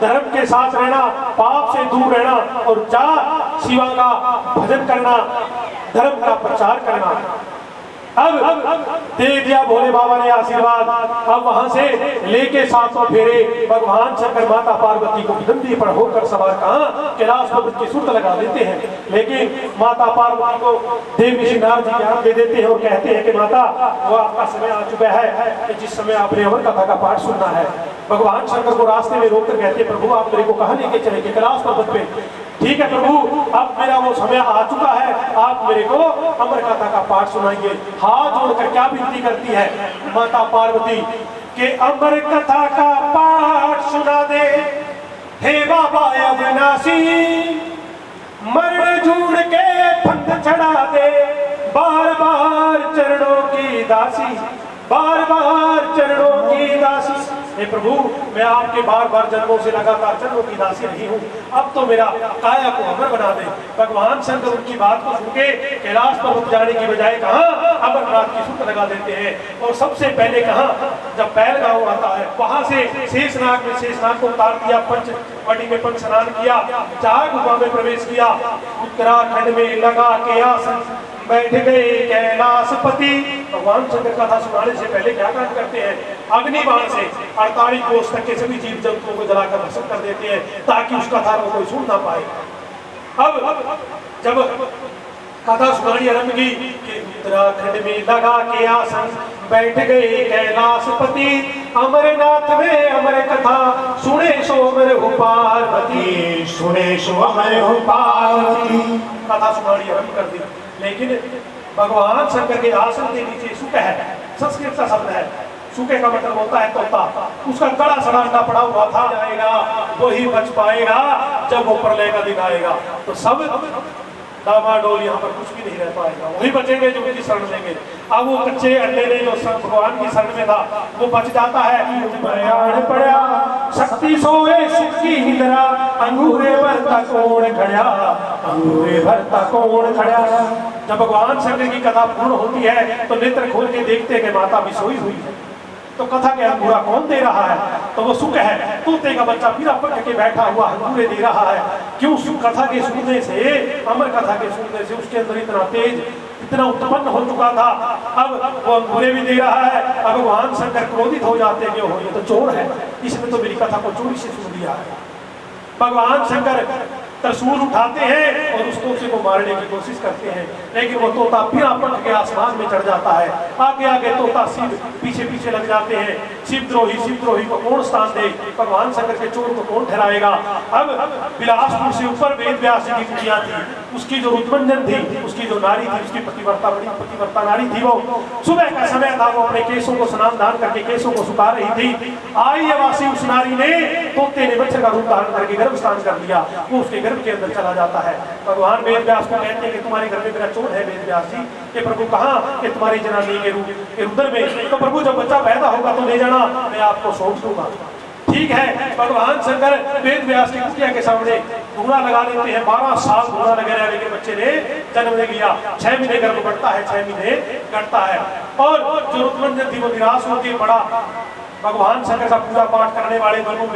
धर्म के साथ रहना, पाप से दूर रहना, और जा शिवा का भजन करना, धर्म का प्रचार करना। अब दे दिया भोले बाबा ने आशीर्वाद। अब वहां से लेके 700 फेरे भगवान शंकर माता पार्वती को नंदी पर होकर सवार कहां कैलाश पर्वत की सुरत लगा देते हैं। लेकिन माता पार्वती को देव ऋषि नारद जी ज्ञान दे देते हैं और कहते हैं कि माता वो आपका समय आ चुका है कि जिस समय आपने अमर कथा का पाठ सुनना है। भगवान शंकर को रास्ते में रोककर कहते हैं प्रभु आप मेरे को कहां लेके चलेंगे? कैलाश पर्वत पे। ठीक है प्रभु, अब मेरा वो समय आ चुका है, आप मेरे को अमर कथा का पाठ सुनाइए। हाथ जोड़कर क्या विनती करती है माता पार्वती के अमर कथा का पाठ सुना दे हे बाबा अविनाशी, मरण जून के फंद चढ़ा दे, बार बार चरणों की दासी, बार बार चरणों की दासी। हे प्रभु मैं आपके बार बार जन्मों से लगातार चरणों की दासी रही हूँ, अब तो मेरा काया को अमर बना दे। भगवान शंकर उनकी बात को सुन के कैलाश पर्वत जाने की बजाय कहाँ अमरनाथ की सुत लगा देते हैं। और सबसे पहले कहाँ जब बैलगांव आता है वहां से शेषनाग में शेषनाग को उतार दिया, पंचवटी में पंच स्नान किया, 4 गुफा में प्रवेश किया, उत्तराखंड में लगा के आसन बैठ गए कैलाशपति। भगवान शंकर कथा सुनाने से पहले क्या काम करते हैं? अग्निबाण से 48 कोस तक के सभी जीव जंतुओं को जलाकर भस्म कर देते हैं ताकि उस कथा को कोई सुन ना पाए। अब जब कथा सुनानी आरंभ की कि उत्तराखंड में लगा के आसन बैठ गए कैलाशपति, अमरनाथ में अमर कथा सुने सो अमर हो पार्वती, सुने सो अमर हो पार्वती। कथा सुनानी आरंभ कर दी। लेकिन भगवान शंकर के आसन के नीचे सुके है, संस्कृत का शब्द है, सुके का मतलब होता है तोता। उसका कड़ा सड़ा अंडा पड़ा हुआ था, जाएगा वही बच पाएगा जब वो प्रलय का दिन आएगा। तो सब डामाडोल यहाँ पर कुछ भी नहीं रह पाएगा, वही बचेंगे जो उनकी शरण लेंगे। अब वो कच्चे अंडे ने जो भगवान की शरण में था वो बच जाता है। पड़ा शक्ति सोए सुख की निद्रा, अंगूरे भरता कौन खड़ा, अंगूरे भरता कौन खड़ा। जब भगवान शंकर की कथा पूर्ण होती है तो नेत्र खोल के देखते हैं कि माता भी सोई हुई है। तो कथा के अंगूरा कौन दे रहा है? तो वो सुख है, तोते का बच्चा पीरा पकड़ के बैठा हुआ अंगूरे दे रहा है। क्यों? कथा के सुनने से, अमर कथा के सुनने से उसके अंदर इतना तेज, इतना उत्पन्न हो चुका था। अब वो अंगूरे भी दे रहा है। अब भगवान शंकर क्रोधित हो जाते हैं, हो ये तो चोर है, इसने तो मेरी कथा को चोरी से सुन लिया है। भगवान शंकर त्रिशूल उठाते हैं और उस तोते को मारने की कोशिश करते हैं, लेकिन वो तोता फिर पलट के आसमान में चढ़ जाता है। आगे आगे तोता शिव पीछे पीछे लग जाते हैं। शिवद्रोही को कौन स्थान दे? भगवान शंकर के चोर को कौन ठहराएगा? अब बिलासपुर से ऊपर वेद व्यास जी की कुटिया थी, उसकी जो रुद्रमंजन थी, उसकी जो नारी थी, उसकी पतिव्रता नारी थी, वो सुबह का समय था, वो अपने केसों को स्नान दान करके केसों को सुखा रही थी। आई अवासी उस नारी ने, तोते ने बच्चे का रूप धारण करके गर्भ स्नान कर लिया, वो उसके गर्भ के अंदर चला जाता है। भगवान वेद व्यास को कहते हैं कि तुम्हारे घर में मेरा चोर है। वेद व्यास जी कि प्रभु कहाँ? कि तुम्हारी जनानी के रूप के रुद्र में। तो प्रभु जब बच्चा पैदा होगा तो ले जाना, मैं आपको सौंप दूंगा। ठीक है। भगवान शंकर वेद व्यास की कुटिया के सामने धूना लगा लेते हैं। 12 साल धूना लगे रहे, लेकिन बच्चे ने जन्म ले लिया। 6 महीने गर्भ बढ़ता है, 6 महीने घटता है। और जो रुद्रमंजन थी वो निराश होकर पड़ा। भगवान शंकर का पूजा पाठ करने वाले दोनों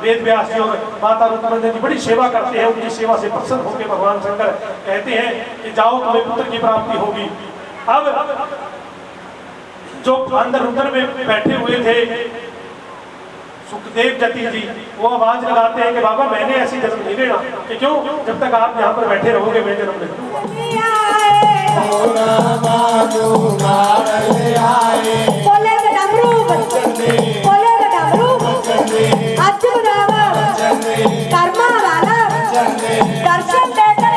वेद व्यास जी और माता रुद्रमंजन जी बड़ी सेवा करते हैं। उनकी सेवा से प्रसन्न होकर भगवान शंकर कहते हैं कि जाओ तुम्हें पुत्र की प्राप्ति होगी। अब जो अंदर रुद्र में बैठे हुए थे सुखदेव जति जी वो आवाज लगाते हैं कि बाबा मैंने ऐसी जन्म नहीं लेना, कि क्यों, जब तक आप यहाँ पर बैठे रहोगे मैं जन्म नहीं लूंगा। बोले डमरू बोले डमरू आज बुलावा कर्मा वाला दर्शन देकर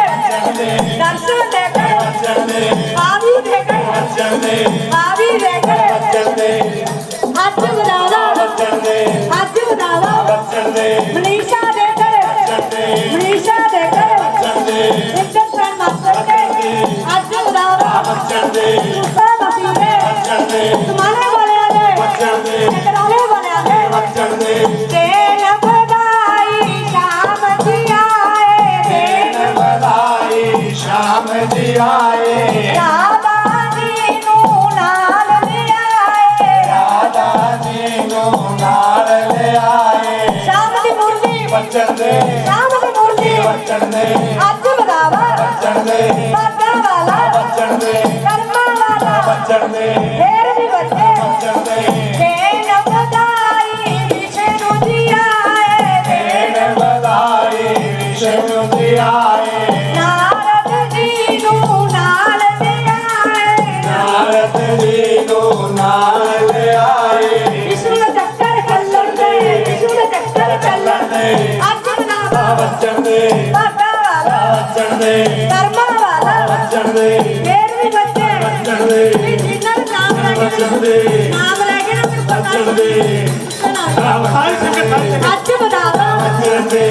आवी देकर आज बुलावा मनीषा देकर इज्जत मास्टर के आज बुलावा दूसरा मसीहे तुम्हारे वाले आने टकराने वाले आने देन बधाई शाम जी आए देन बधाई शाम जी आए राधा जी नू नाल ले आए राधा जी नो नाल ले आए शाम दी मूर्ति बचन दे शाम दी मूर्ति बचन दे आज बुलावा बचन दे बागा वाला बचन दे कर्मा वाला बचन दे फेर भी बचे बचन दे देन बधाई विष्णु जी आए देन बधाई विष्णु जी आए नारद जी नू नाल ले आए नारद जी नो नाल ले आए विष्णु का चक्कर चलन दे विष्णु का चक्कर चलन दे आज बुलावा बचन दे बागा वाला बचन दे कर्मा वाला बचन दे फेर भी बचे बचन दे जिन्नर नाम बचन लगे दे नाम लगे ना फिर बचन दे सारी संगत आज बुलावा बचन दे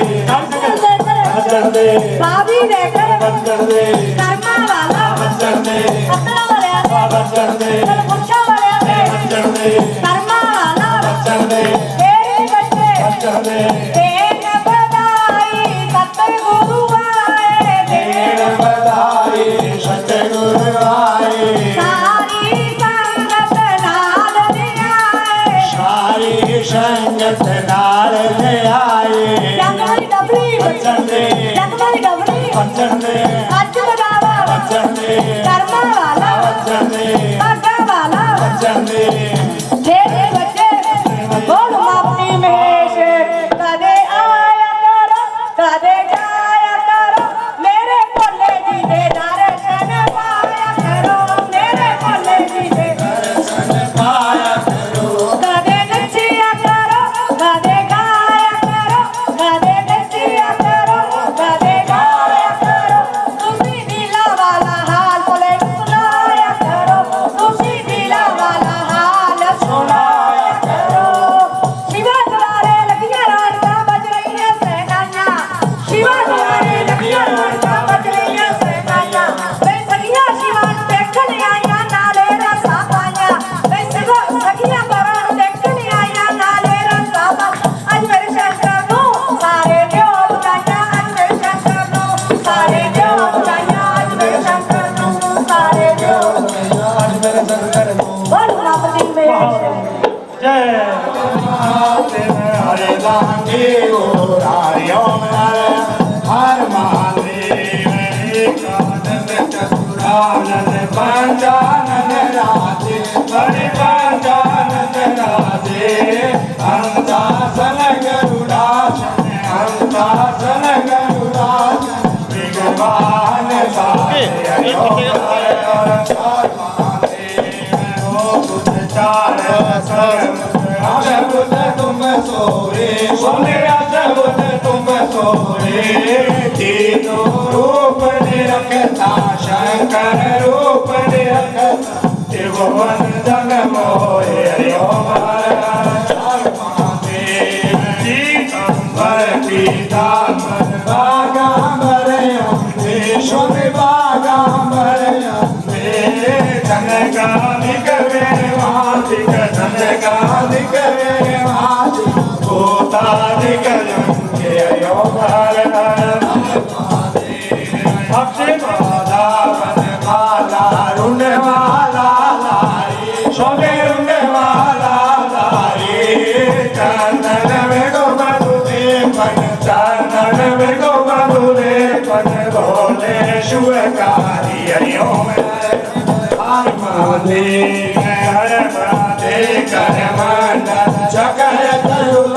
बचन दे भाभी देकर बचन दे कर्मा वाला बचन दे अपना वाले आते बचन दे पुच्छा वाले आते बचन दे कर्मा वाला बचन दे फेर भी बचे बचन दे देन बधाई सतगुरु आए देन देन बधाई सतगुरु आए सारी संगत नाल ले आए सारी संगत नाल ले आए जगमाली डबली बचन दे जगमाली डबली बचन दे आज बुलावा बचन दे कर्मा वाला बचन दे बागा वाला बचन दे देवी बच्चे बोल मापनी महेश कदे आया करो कदे जाया करो मेरे भोले जी दे दर्शन पाया करो मेरे भोले जी दे पाया करो कदे नचिया करो कदे गाया करो कदे नचिया करो कदे गाया करो तुसी दिला वाला हाल बोले सुनाया करो तुसी दिला वाला हाल सुनाया करो शिवा द्वारे लगिया रानियां बज रही है सहनाइयां शिवा द्वारे लगिया रानियां बज रही है सहनाइयां वे सखियां शिवा नूं देखण आईयां नाले रसा पाईयां वे सखियां परां नूं देखण आईयां नाले रसा पाईयां अज मेरे शंकर नूं सारे दिओ बधाइयां अज मेरे शंकर नूं सारे दिओ बधाइयां अज मेरे शंकर नूं सारे दिओ आज मेरे शंकर को बोल मापनी में जय हरे लांगे ओ हरिओ हरे हर महादेव एकानंद चतुरानंद पंचानंद राधे हरे पंचानंद राधे हंसासन गरुड़ासन हंसासन गरुड़ासन भगवान सारे हरिओ हरे हर महादेव ओ बुद्ध चार शब्द तुम सोरे बोले शब्द तुम सोरे तीनों रूप निरखता शंकर रूप निरखता त्रिभुवन जन मोहे हरि ओम हर हर महादेव जी अंबर पीतांबर बागांबर अम्बे शोभ बागांबर अम्बे जनकाधिक वेवाधिक जनकाधिक वेवाधिक भूताधिक जंके हरि ओम हर हर अक्षय माला वन माला रुंड माला लाई शोभे रुंड माला लाई चंदन में गो मधुरे पन चंदन में गो मधुरे पन भोले शिवकारी हरि ओम हर महादेव हर महादेव कर मंडल चकर तरुल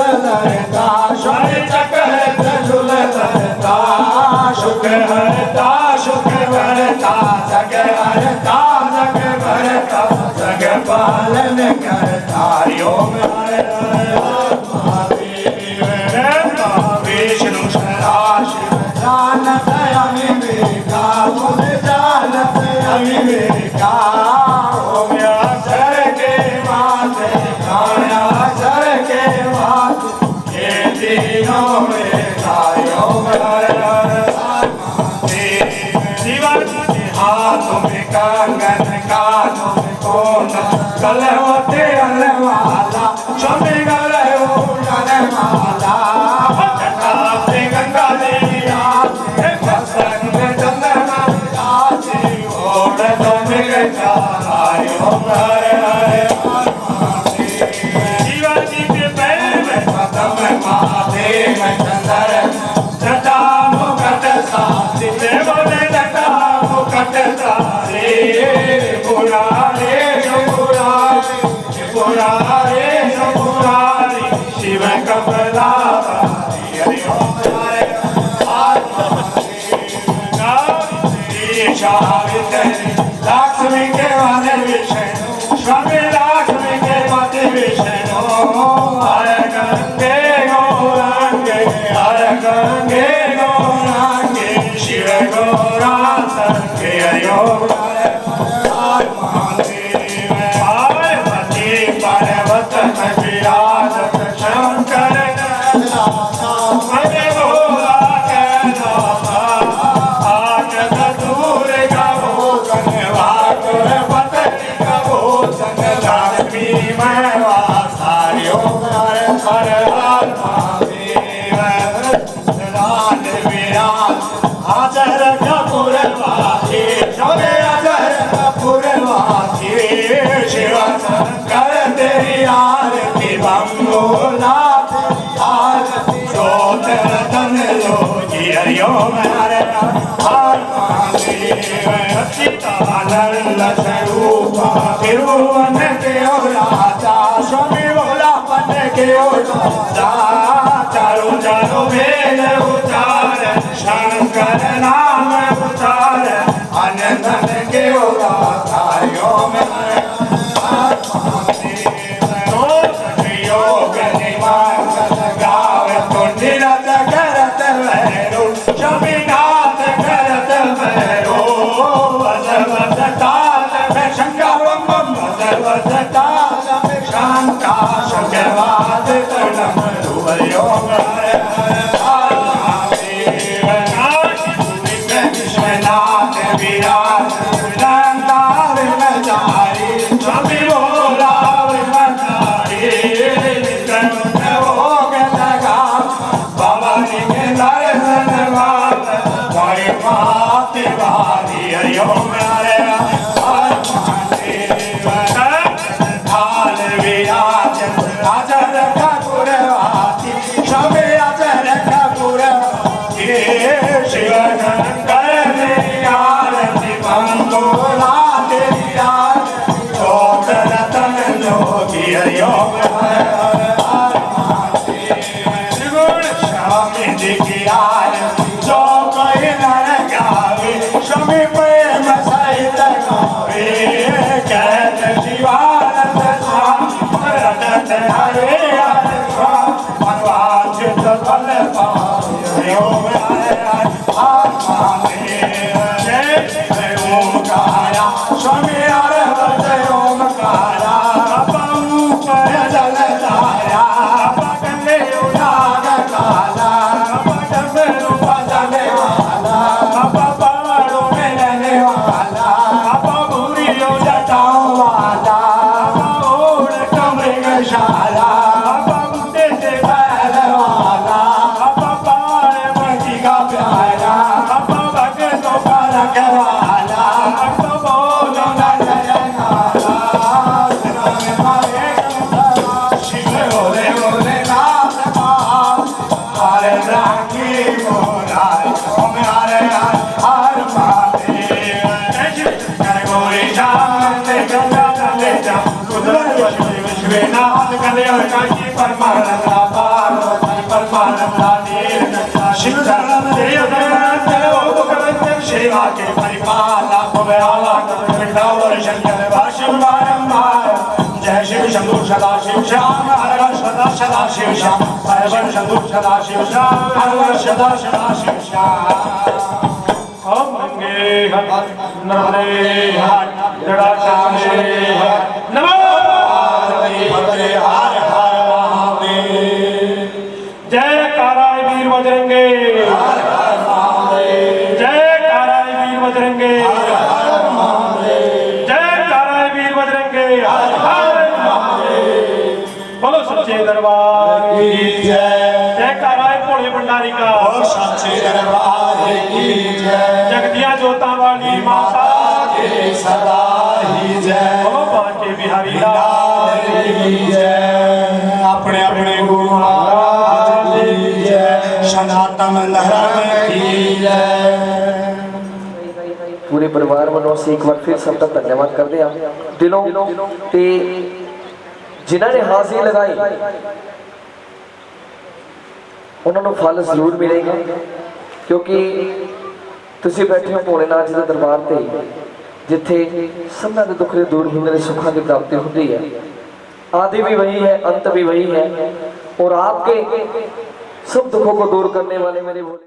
हरता सुख भरता जग हरता जग भरता जग पालन करता ओम हर विष्णु सदाशिव जानत अविवेका मुझ जानत अविवेका ओम अक्षर के माते अक्षर के माते ये तीनों में ओम हर हाथों में कंगन कानों में कोन गलवते अलवाला स्वामी गले उलमाला जटा पे गंगा देवी आते भसन में चंद्रमा आते ओढ़ तो मिल जाए ओम हरे हरे शिवाजी के पैर में पदम माथे में चंद्र जटा मुकुट साथी बोले जटा कटतारे पुरारे पुरारे पुरारी शिव कपला लक्ष्मी के वाले विष्णु स्वामी लक्ष्मी के पति विष्णु हर गंगे गौरांगे हर गंगे गौरांगे शिव गौरा पार्वती पर्वत विराजत शंकर दूर गो गंगवाकुर पतली गो लक्ष्मी मैं वासारियो हर हर महादेव लाल विराज हाजर कपूरवासी शोभे हाजर कपूरवासी शिव शंकर तेरी आरती बंगोला आरती जोत रतन योगी हरिओम हरे हर महादेव अच्युतानंद स्वरूप तिरुवन के राजा स्वामी भोलापन के राजा चारों चारों वेद उचार शंकर नाम उचार अनंत के ओम योग निवास गावे पुण्यरत करत भैरो शमीनाथ करत भैरो वसवत ताल में शंकर बम वसवत ताल में शांता शंकरवाद तनम रूपयोग विश्वनाथ विराज नंदार नजारी स्वामी भोला मजारी भोग लगा बाबा जी के दर्शन वाल कोई मात वाली हरिओम हरे थाल विराज अजर ठाकुरवासी स्वामी अजर ठाकुरवासी शिव शंकर आरती बंगोला तेरी आरती जोत रतन योगी हरिओम स्वामी जी की आरती जो कोई नर गावे स्वामी प्रेम सहित गावे कहत शिवानंद स्वामी रटत हरे हरे स्वामी मनवांछित फल पावे हरिओम हरे हरे ओमकारा स्वामी हरे हरे ओमकारा ऊपर जल धारा गंगे उजाग काला डमरू बजाने वाला पहाड़ों में रहने वाला भूरियों जटाओं वाला ओढ़ कमृगशाला बुद्धे से बैल वाला पार मटी का प्यारा भक्तों का रखवाला बोलो न जय नाला शिव बोले बोले नाथ हरे राखी बोला ओम हरे हर महादेव कर गोरी शांति गंगा चले जा कुदरत विश्वनाथ कले और काशी परमानंदा पार्वती परमानंदा नील शिव देव सेवा के परिपाला भव्याला और शंकर भाषण बारंबार जय शिव शंभु सदा शिव श्याम हर हर सदा सदा शिव श्याम हर हर शंभु सदा शिव श्याम हर हर सदा सदा शिव श्याम हम गंगे हर नर्मदे हर जटाशंकरे हर नमो भद्रे हर हर महादेव जय काराय वीर बजरंगे हर हर महादेव जय काराय वीर बजरंगे हर महादेव जय काराय वीर बजरंगे हर हर महादेव बोलो सच्चे दरबार की जय जय काराय भोले भंडारी का और सच्चे दरबार की जय जगदिया जोता वाली माता के सदा ही जय बोलो बांके बिहारी लाल की जय अपने अपने गुरु महाराज की जय सनातन धर्म की जय पूरे परिवार ਵੱਲੋਂ ਅਸੀਂ ਇੱਕ ਵਾਰ ਫਿਰ ਸਭ ਦਾ ਧੰਨਵਾਦ ਕਰਦੇ ਹਾਂ ਦਿਲੋਂ ਤੇ ਜਿਨ੍ਹਾਂ ਨੇ ਹਾਜ਼ਰੀ ਲਗਾਈ ਉਹਨਾਂ ਨੂੰ ਫਲ ਜ਼ਰੂਰ ਮਿਲੇਗਾ ਕਿਉਂਕਿ ਤੁਸੀਂ ਬੈਠੇ ਹੋ ਭੋਲੇਨਾਥ ਜੀ ਦੇ ਦਰਬਾਰ ਤੇ ਜਿੱਥੇ ਸਭਨਾਂ ਦੇ ਦੁੱਖ ਦੂਰ ਹੁੰਦੇ ਨੇ ਸੁੱਖਾਂ ਦੀ ਪ੍ਰਾਪਤੀ ਹੁੰਦੀ ਹੈ आदि भी वही है अंत भी वही है और आपके सब दुखों को दूर करने वाले मेरे भोले